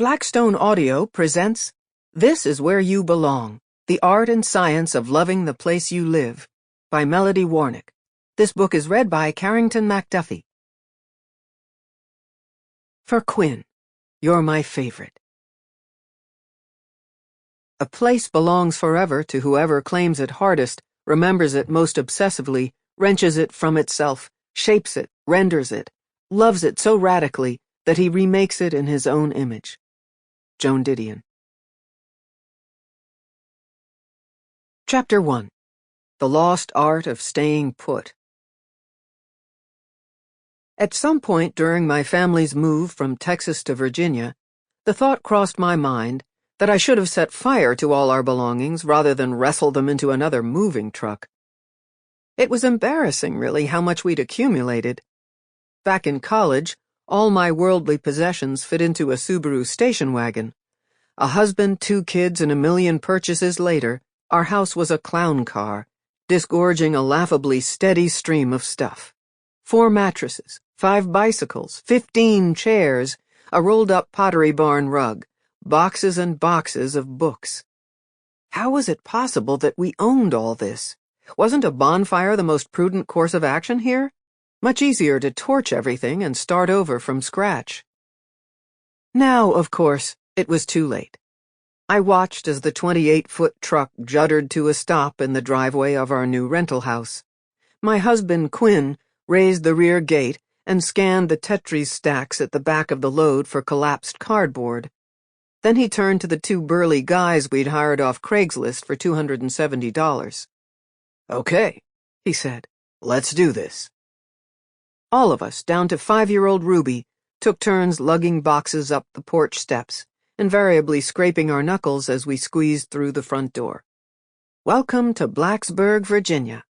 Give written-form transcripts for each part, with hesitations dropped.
Blackstone Audio presents This Is Where You Belong, The Art and Science of Loving the Place You Live, by Melody Warnick. This book is read by Carrington Macduffie. For Quinn, you're my favorite. A place belongs forever to whoever claims it hardest, remembers it most obsessively, wrenches it from itself, shapes it, renders it, loves it so radically that he remakes it in his own image. Joan Didion. Chapter 1. The Lost Art of Staying Put. At some point during my family's move from Texas to Virginia, the thought crossed my mind that I should have set fire to all our belongings rather than wrestle them into another moving truck. It was embarrassing, really, how much we'd accumulated. Back in college, all my worldly possessions fit into a Subaru station wagon. A husband, 2 kids, and 1,000,000 purchases later, our house was a clown car, disgorging a laughably steady stream of stuff. 4 mattresses, 5 bicycles, 15 chairs, a rolled-up Pottery Barn rug, boxes and boxes of books. How was it possible that we owned all this? Wasn't a bonfire the most prudent course of action here? Much easier to torch everything and start over from scratch. Now, of course, it was too late. I watched as the 28-foot truck juddered to a stop in the driveway of our new rental house. My husband, Quinn, raised the rear gate and scanned the Tetris stacks at the back of the load for collapsed cardboard. Then he turned to the 2 burly guys we'd hired off Craigslist for $270. "Okay," he said, "let's do this." All of us, down to 5-year-old Ruby, took turns lugging boxes up the porch steps, invariably scraping our knuckles as we squeezed through the front door. Welcome to Blacksburg, Virginia.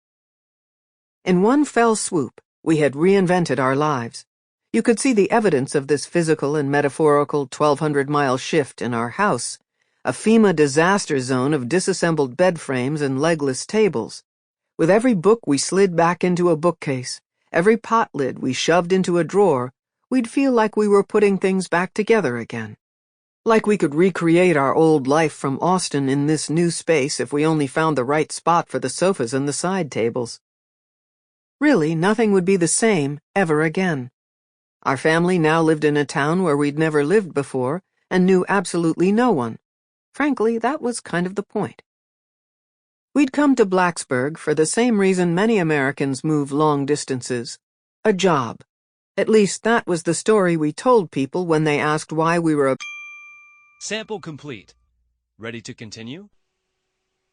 In one fell swoop, we had reinvented our lives. You could see the evidence of this physical and metaphorical 1,200-mile shift in our house, a FEMA disaster zone of disassembled bed frames and legless tables. With every book we slid back into a bookcase, every pot lid we shoved into a drawer, we'd feel like we were putting things back together again. Like we could recreate our old life from Austin in this new space if we only found the right spot for the sofas and the side tables. Really, nothing would be the same ever again. Our family now lived in a town where we'd never lived before and knew absolutely no one. Frankly, that was kind of the point. We'd come to Blacksburg for the same reason many Americans move long distances: a job. At least that was the story we told people when they asked why we were Sample complete. Ready to continue?